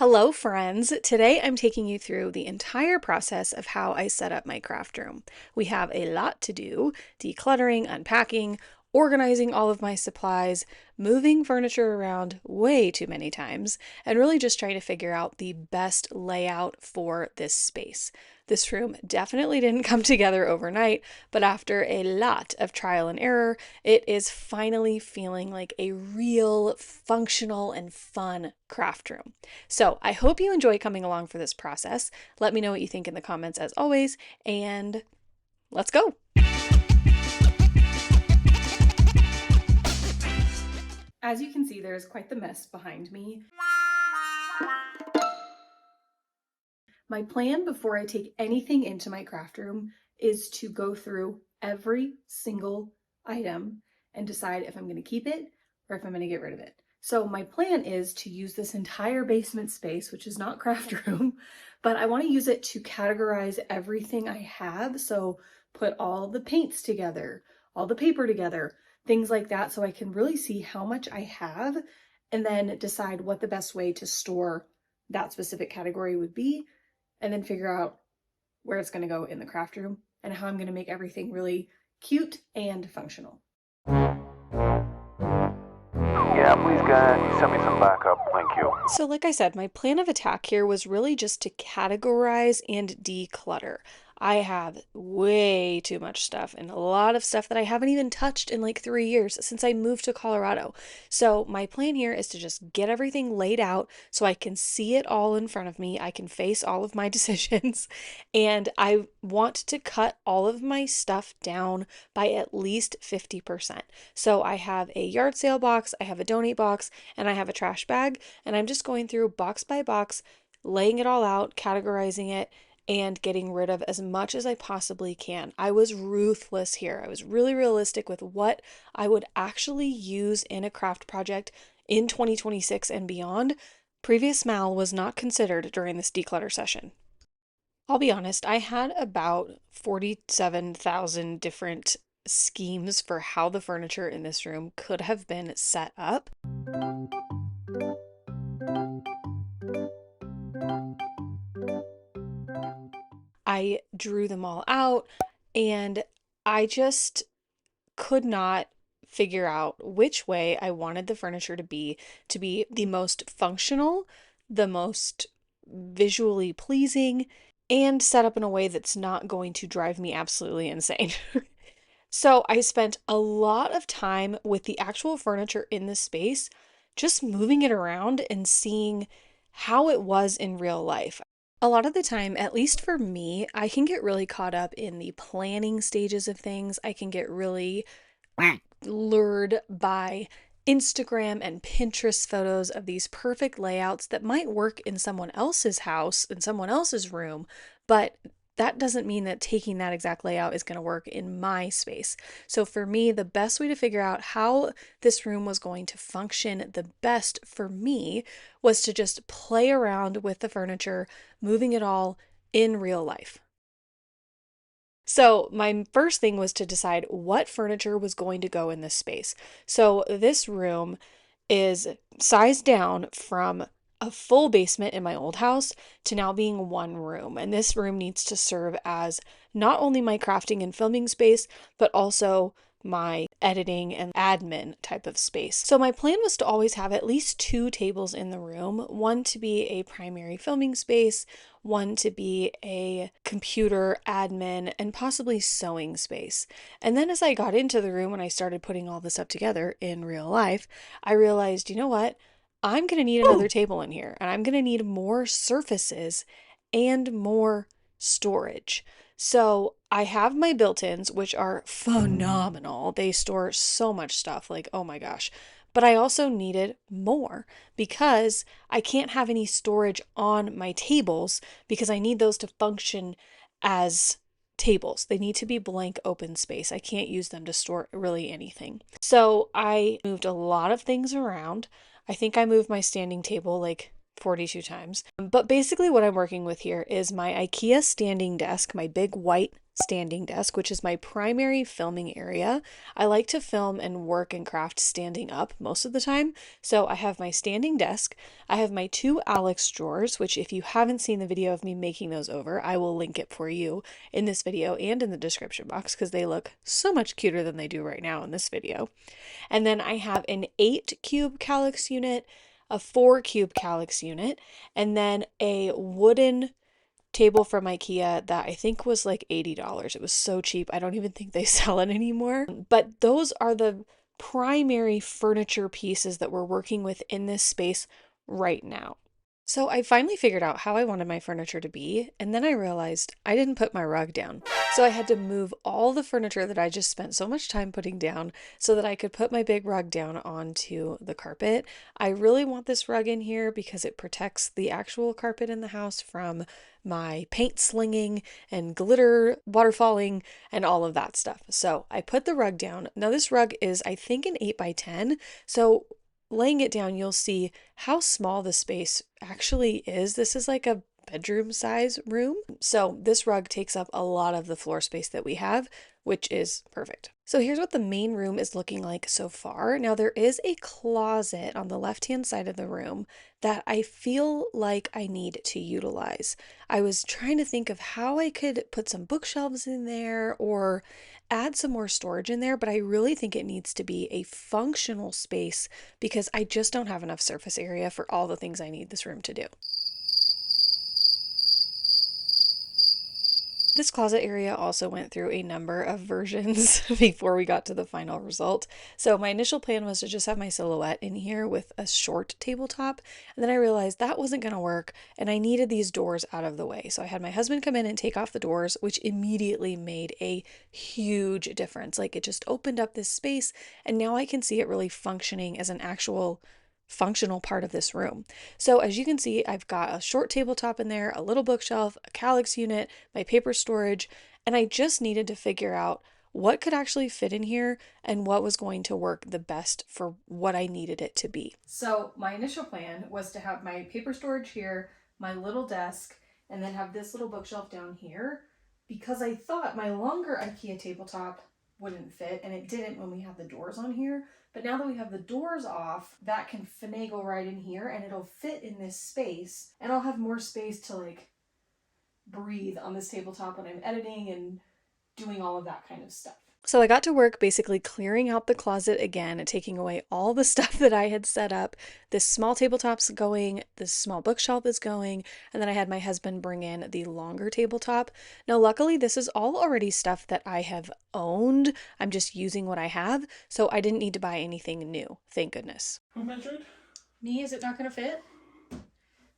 Hello, friends. Today I'm taking you through the entire process of how I set up my craft room. We have a lot to do: decluttering, unpacking, organizing all of my supplies, moving furniture around way too many times, and really just trying to figure out the best layout for this space. This room definitely didn't come together overnight, but after a lot of trial and error, it is finally feeling like a real functional and fun craft room. So I hope you enjoy coming along for this process. Let me know what you think in the comments as always, and let's go. As you can see, there's quite the mess behind me. My plan before I take anything into my craft room is to go through every single item and decide if I'm going to keep it or if I'm going to get rid of it. So my plan is to use this entire basement space, which is not craft room, but I want to use it to categorize everything I have. So put all the paints together, all the paper together, things like that, so I can really see how much I have and then decide what the best way to store that specific category would be, and then figure out where it's going to go in the craft room and how I'm going to make everything really cute and functional. Yeah, please, can you send me some backup? Thank you. So like I said, my plan of attack here was really just to categorize and declutter. I have way too much stuff and a lot of stuff that I haven't even touched in like 3 years since I moved to Colorado. So my plan here is to just get everything laid out so I can see it all in front of me. I can face all of my decisions, and I want to cut all of my stuff down by at least 50%. So I have a yard sale box, I have a donate box, and I have a trash bag, and I'm just going through box by box, laying it all out, categorizing it, and getting rid of as much as I possibly can. I was ruthless here. I was really realistic with what I would actually use in a craft project in 2026 and beyond. Previous mal was not considered during this declutter session. I'll be honest, I had about 47,000 different schemes for how the furniture in this room could have been set up. I drew them all out, and I just could not figure out which way I wanted the furniture to be the most functional, the most visually pleasing, and set up in a way that's not going to drive me absolutely insane. So I spent a lot of time with the actual furniture in this space, just moving it around and seeing how it was in real life. A lot of the time, at least for me, I can get really caught up in the planning stages of things. I can get really lured by Instagram and Pinterest photos of these perfect layouts that might work in someone else's house, in someone else's room, but that doesn't mean that taking that exact layout is going to work in my space. So for me, the best way to figure out how this room was going to function the best for me was to just play around with the furniture, moving it all in real life. So my first thing was to decide what furniture was going to go in this space. So this room is sized down from a full basement in my old house to now being one room. And this room needs to serve as not only my crafting and filming space, but also my editing and admin type of space. So my plan was to always have at least 2 tables in the room, one to be a primary filming space, one to be a computer admin, and possibly sewing space. And then as I got into the room and I started putting all this up together in real life, I realized, you know what? I'm going to need another table in here, and I'm going to need more surfaces and more storage. So I have my built-ins, which are phenomenal. They store so much stuff, like, oh my gosh. But I also needed more because I can't have any storage on my tables because I need those to function as tables. They need to be blank open space. I can't use them to store really anything. So I moved a lot of things around. I think I moved my standing table like 42 times. But basically what I'm working with here is my IKEA standing desk, my big white standing desk, which is my primary filming area. I like to film and work and craft standing up most of the time. So I have my standing desk. I have my two Alex drawers, which if you haven't seen the video of me making those over, I will link it for you in this video and in the description box because they look so much cuter than they do right now in this video. And then I have an 8-cube calyx unit, a 4-cube calyx unit, and then a wooden table from IKEA that I think was like $80. It was so cheap. I don't even think they sell it anymore. But those are the primary furniture pieces that we're working with in this space right now. So I finally figured out how I wanted my furniture to be, and then I realized I didn't put my rug down. So I had to move all the furniture that I just spent so much time putting down so that I could put my big rug down onto the carpet. I really want this rug in here because it protects the actual carpet in the house from my paint slinging and glitter waterfalling and all of that stuff. So I put the rug down. Now this rug is, I think, an 8x10. So laying it down, you'll see how small the space actually is. This is like a bedroom size room. So this rug takes up a lot of the floor space that we have, which is perfect. So here's what the main room is looking like so far. Now there is a closet on the left-hand side of the room that I feel like I need to utilize. I was trying to think of how I could put some bookshelves in there or add some more storage in there, but I really think it needs to be a functional space because I just don't have enough surface area for all the things I need this room to do. This closet area also went through a number of versions before we got to the final result. So my initial plan was to just have my silhouette in here with a short tabletop, and then I realized that wasn't going to work and I needed these doors out of the way. So I had my husband come in and take off the doors, which immediately made a huge difference. Like it just opened up this space and now I can see it really functioning as an actual functional part of this room. So as you can see, I've got a short tabletop in there, a little bookshelf, a calyx unit, my paper storage, and I just needed to figure out what could actually fit in here and what was going to work the best for what I needed it to be. So my initial plan was to have my paper storage here, my little desk, and then have this little bookshelf down here because I thought my longer IKEA tabletop wouldn't fit, and it didn't when we had the doors on here. But now that we have the doors off, that can finagle right in here and it'll fit in this space, and I'll have more space to like breathe on this tabletop when I'm editing and doing all of that kind of stuff. So I got to work basically clearing out the closet again and taking away all the stuff that I had set up. This small tabletop's going, this small bookshelf is going, and then I had my husband bring in the longer tabletop. Now, luckily, this is all already stuff that I have owned. I'm just using what I have, so I didn't need to buy anything new. Thank goodness. Who measured? Me? Is it not going to fit?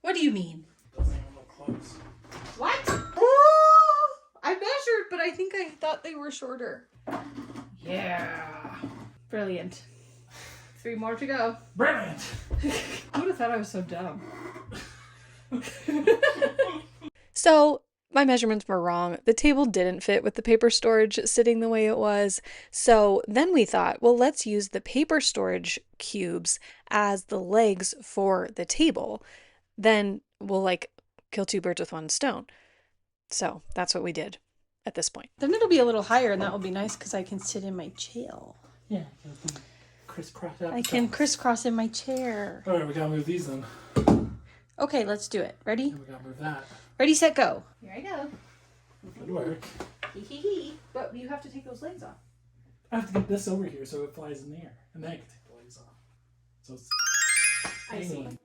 What do you mean? Doesn't even look close. What? Oh, I measured, but I think I thought they were shorter. Yeah. Brilliant. 3 more to go. Brilliant! Who would have thought I was so dumb? So, my measurements were wrong. The table didn't fit with the paper storage sitting the way it was. So then we thought, well, let's use the paper storage cubes as the legs for the table. Then we'll like kill 2 birds with 1 stone. So that's what we did at this point. Then it'll be a little higher and that will be nice because I can sit in my chair. Yeah, crisscross out. I can crisscross in my chair. Alright, we gotta move these then. Okay, let's do it. Ready? And we gotta move that. Ready, set, go. Here I go. Good work. Hee hee hee. But you have to take those legs off. I have to get this over here so it flies in the air. And then I can take the legs off. So it's I see. dangling.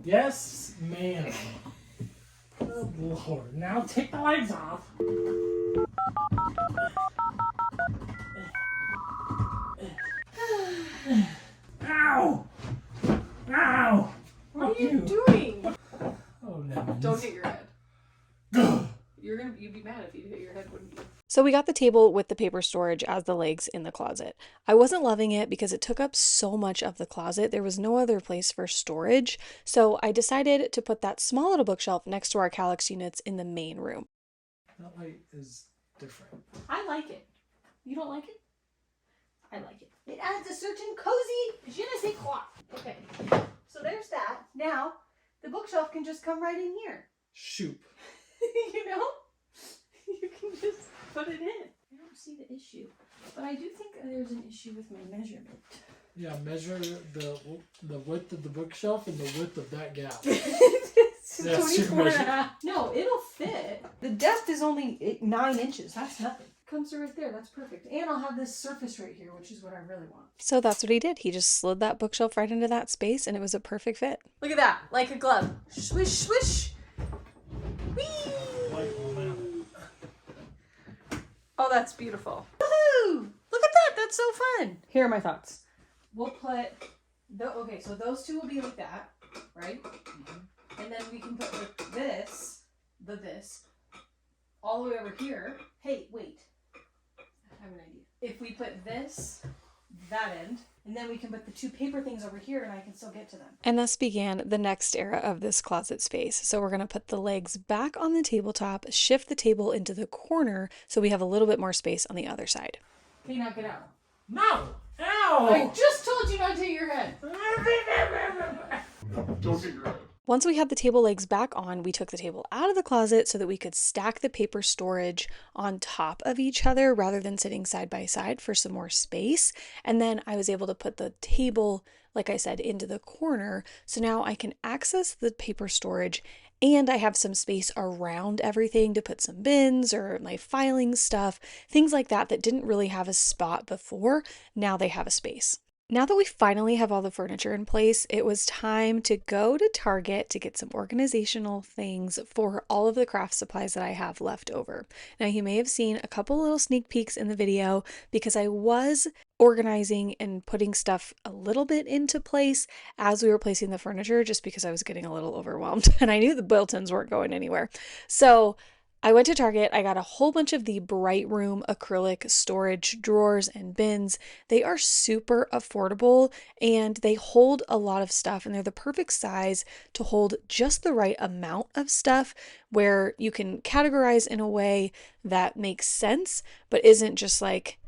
Yes, ma'am. Good Lord. Now take the legs off. Ow! Ow! What are you doing? Oh, lemons. Don't hit your head. Ugh. You'd be mad if you hit your head, wouldn't you? So we got the table with the paper storage as the legs in the closet. I wasn't loving it because it took up so much of the closet. There was no other place for storage. So I decided to put that small little bookshelf next to our calyx units in the main room. That light is different. I like it. You don't like it? I like it. It adds a certain cozy je ne sais quoi. Okay, so there's that. Now, the bookshelf bookshelf can just come right in here. Shoot. You know? You can just put it in. I don't see the issue. But I do think there's an issue with my measurement. Yeah, measure the width of the bookshelf and the width of that gap. That's 24 and a half. No, it'll fit. The depth is only 9 inches. That's nothing. Comes right there. That's perfect. And I'll have this surface right here, which is what I really want. So that's what he did. He just slid that bookshelf right into that space, and it was a perfect fit. Look at that. Like a glove. Swish, swish. Whee! Oh, that's beautiful. Woohoo! Look at that. That's so fun. Here are my thoughts. We'll put... Okay, so those two will be like that, right? Mm-hmm. And then we can put this all the way over here. Hey, wait. I have an idea. If we put this, that end, and then we can put the 2 paper things over here and I can still get to them. And thus began the next era of this closet space. So we're going to put the legs back on the tabletop, shift the table into the corner so we have a little bit more space on the other side. Okay, now get out. No! Ow! I just told you not to hit your head. Don't hit your head. Once we had the table legs back on, we took the table out of the closet so that we could stack the paper storage on top of each other rather than sitting side by side for some more space. And then I was able to put the table, like I said, into the corner. So now I can access the paper storage and I have some space around everything to put some bins or my filing stuff, things like that that didn't really have a spot before. Now they have a space. Now that we finally have all the furniture in place, it was time to go to Target to get some organizational things for all of the craft supplies that I have left over. Now, you may have seen a couple little sneak peeks in the video because I was organizing and putting stuff a little bit into place as we were placing the furniture just because I was getting a little overwhelmed and I knew the built-ins weren't going anywhere. So I went to Target, I got a whole bunch of the Bright Room acrylic storage drawers and bins. They are super affordable and they hold a lot of stuff and they're the perfect size to hold just the right amount of stuff where you can categorize in a way that makes sense but isn't just like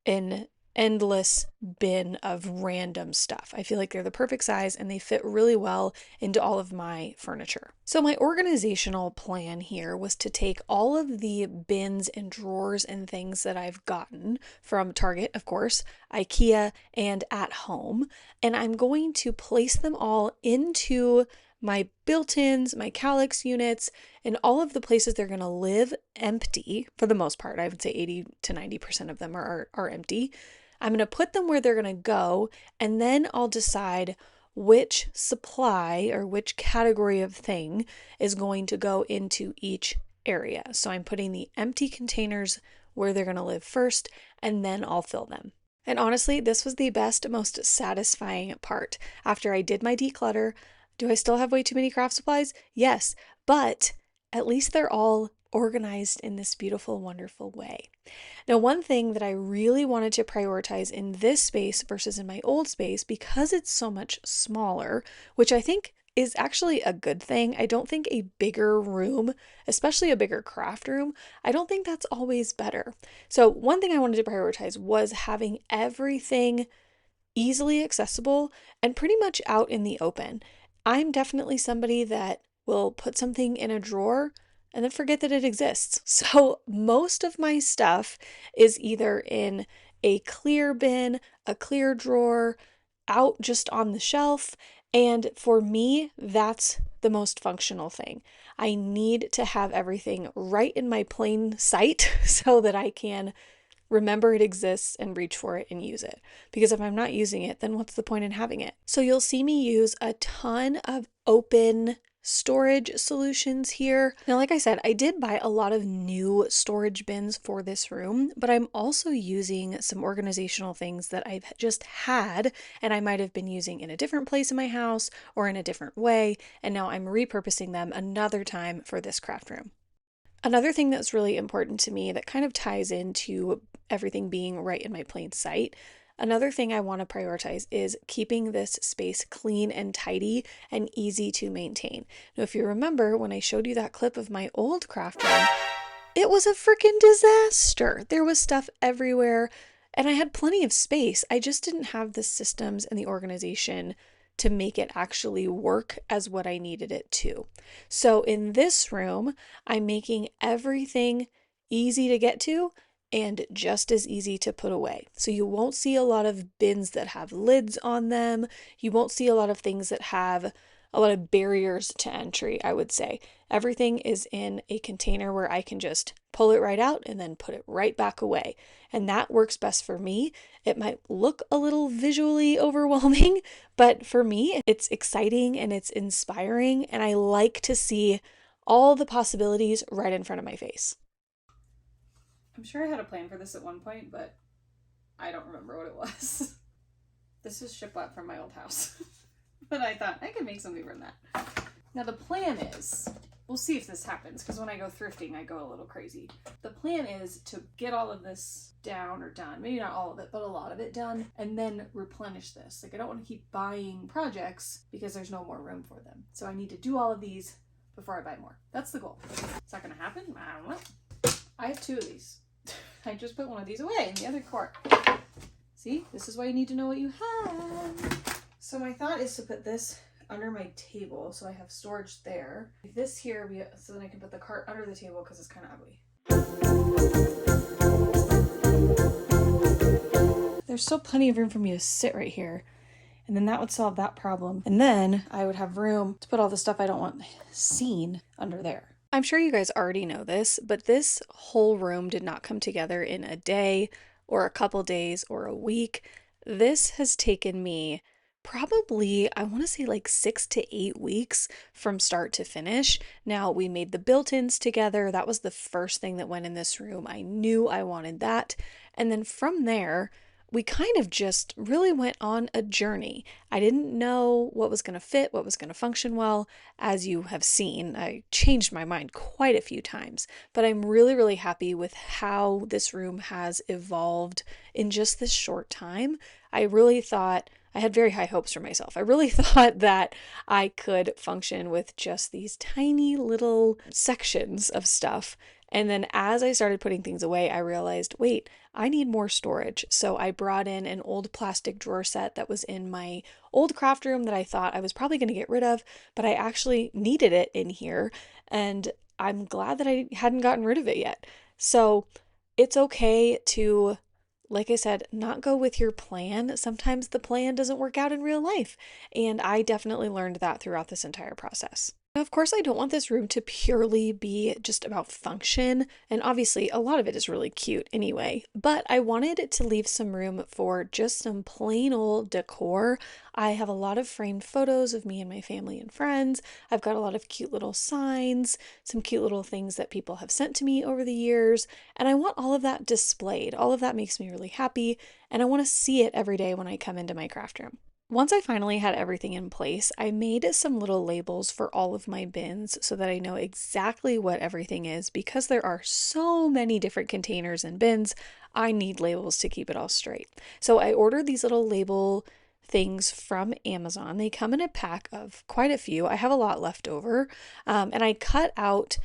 an endless bin of random stuff. I feel like they're the perfect size and they fit really well into all of my furniture. So my organizational plan here was to take all of the bins and drawers and things that I've gotten from Target, of course, IKEA, and at home, and I'm going to place them all into my built-ins, my Calyx units, and all of the places they're going to live empty for the most part. I would say 80 to 90% of them are empty. I'm going to put them where they're going to go, and then I'll decide which supply or which category of thing is going to go into each area. So I'm putting the empty containers where they're going to live first, and then I'll fill them. And honestly, this was the best, most satisfying part. After I did my declutter, do I still have way too many craft supplies? Yes, but at least they're all organized in this beautiful, wonderful way. Now, one thing that I really wanted to prioritize in this space versus in my old space, because it's so much smaller, which I think is actually a good thing. I don't think a bigger room, especially a bigger craft room, I don't think that's always better. So one thing I wanted to prioritize was having everything easily accessible and pretty much out in the open. I'm definitely somebody that will put something in a drawer and then forget that it exists. So most of my stuff is either in a clear bin, a clear drawer, out just on the shelf. And for me, that's the most functional thing. I need to have everything right in my plain sight so that I can remember it exists and reach for it and use it. Because if I'm not using it, then what's the point in having it? So you'll see me use a ton of open storage solutions here. Now, like I said, I did buy a lot of new storage bins for this room, but I'm also using some organizational things that I've just had and I might have been using in a different place in my house or in a different way, and now I'm repurposing them another time for this craft room. Another thing that's really important to me that kind of ties into everything being right in my plain sight, another thing I want to prioritize is keeping this space clean and tidy and easy to maintain. Now, if you remember when I showed you that clip of my old craft room, it was a freaking disaster. There was stuff everywhere and I had plenty of space. I just didn't have the systems and the organization to make it actually work as what I needed it to. So in this room, I'm making everything easy to get to and just as easy to put away. So you won't see a lot of bins that have lids on them. You won't see a lot of things that have a lot of barriers to entry, I would say. Everything is in a container where I can just pull it right out and then put it right back away. And that works best for me. It might look a little visually overwhelming, but for me, it's exciting and it's inspiring, and I like to see all the possibilities right in front of my face. I'm sure I had a plan for this at one point, but I don't remember what it was. This is shiplap from my old house. But I thought I could make something from that. Now the plan is, we'll see if this happens, because when I go thrifting, I go a little crazy. The plan is to get all of this down or done, maybe not all of it, but a lot of it done, and then replenish this. Like, I don't want to keep buying projects because there's no more room for them. So I need to do all of these before I buy more. That's the goal. Is that gonna happen? I don't know. I have 2 of these. I just put one of these away in the other cart. See, this is why you need to know what you have. So my thought is to put this under my table, so I have storage there. This here, so then I can put the cart under the table because it's kind of ugly. There's still plenty of room for me to sit right here, and then that would solve that problem. And then I would have room to put all the stuff I don't want seen under there. I'm sure you guys already know this, but this whole room did not come together in a day or a couple days or a week. This has taken me probably, I want to say like 6 to 8 weeks from start to finish. Now, we made the built-ins together. That was the first thing that went in this room. I knew I wanted that. And then from there, we kind of just really went on a journey. I didn't know what was going to fit, what was going to function well. As you have seen, I changed my mind quite a few times, but I'm really, really happy with how this room has evolved in just this short time. I really thought, I had very high hopes for myself. I really thought that I could function with just these tiny little sections of stuff. And then as I started putting things away, I realized, wait, I need more storage. So I brought in an old plastic drawer set that was in my old craft room that I thought I was probably going to get rid of, but I actually needed it in here. And I'm glad that I hadn't gotten rid of it yet. So it's okay to, like I said, not go with your plan. Sometimes the plan doesn't work out in real life. And I definitely learned that throughout this entire process. Of course, I don't want this room to purely be just about function, and obviously a lot of it is really cute anyway, but I wanted to leave some room for just some plain old decor. I have a lot of framed photos of me and my family and friends. I've got a lot of cute little signs, some cute little things that people have sent to me over the years, and I want all of that displayed. All of that makes me really happy, and I want to see it every day when I come into my craft room. Once I finally had everything in place, I made some little labels for all of my bins so that I know exactly what everything is. Because there are so many different containers and bins, I need labels to keep it all straight. So I ordered these little label things from Amazon. They come in a pack of quite a few. I have a lot left over, and I cut out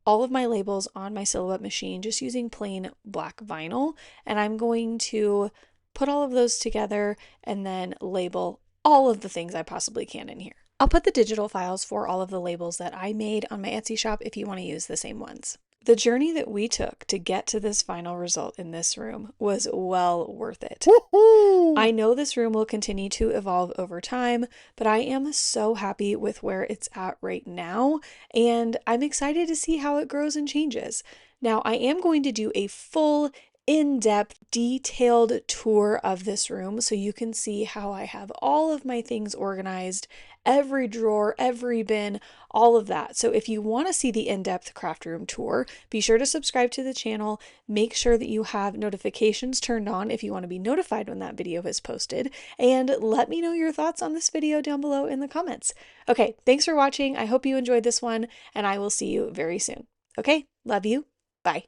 all of my labels on my Silhouette machine just using plain black vinyl, and I'm going to put all of those together and then label all of the things I possibly can in here. I'll put the digital files for all of the labels that I made on my Etsy shop if you want to use the same ones. The journey that we took to get to this final result in this room was well worth it. Woo-hoo! I know this room will continue to evolve over time, but I am so happy with where it's at right now, and I'm excited to see how it grows and changes. Now, I am going to do a full in-depth, detailed tour of this room so you can see how I have all of my things organized, every drawer, every bin, all of that. So if you want to see the in-depth craft room tour, be sure to subscribe to the channel. Make sure that you have notifications turned on if you want to be notified when that video is posted, and let me know your thoughts on this video down below in the comments. Okay, thanks for watching. I hope you enjoyed this one, and I will see you very soon. Okay, love you. Bye.